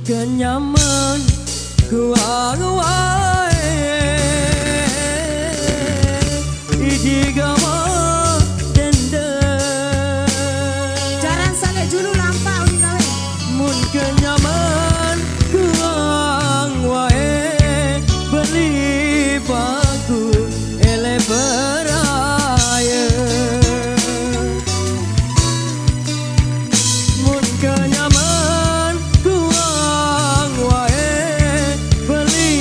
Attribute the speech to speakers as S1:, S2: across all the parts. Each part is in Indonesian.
S1: kenyaman kuaruai idigama dende
S2: jaran sale julu lampau di gawe
S1: mun kenyaman kuang wae beli baku ele beraya mun kenyaman kuang wae beli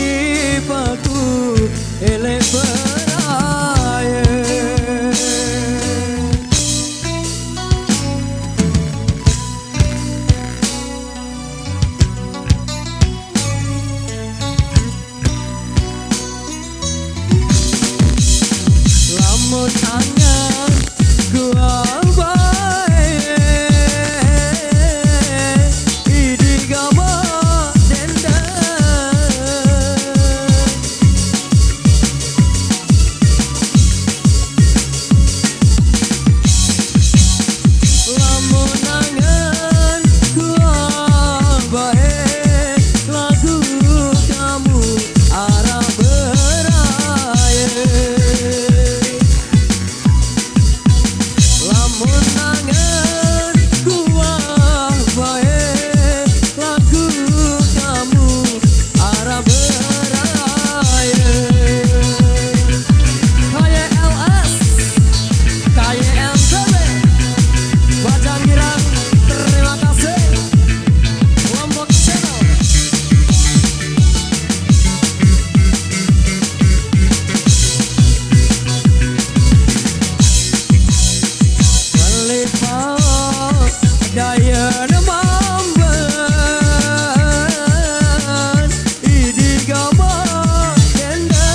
S1: baku ele beraya lamun angan kuang wae idigama denda lamun angan kuang wae lagu kamu arah beraya lamun angan kuah bae lagu kamu arah beraya KYLS KYMTB Bacan Girang terima kasih Lombok Channel melipau daya nemamban idigama denda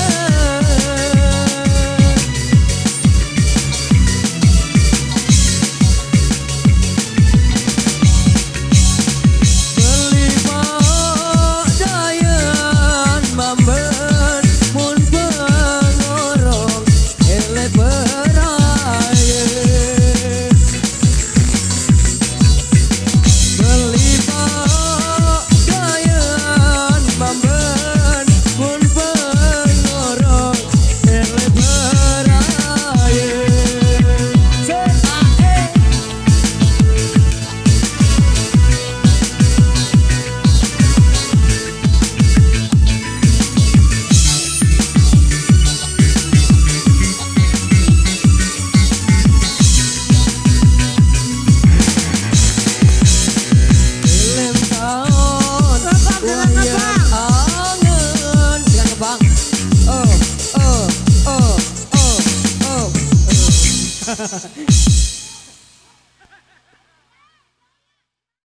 S1: melipau daya mamban mun pengorong ele beraya melipau dayan mamben mun pengorong ele beraya film tahun wayang angen bilang bang oh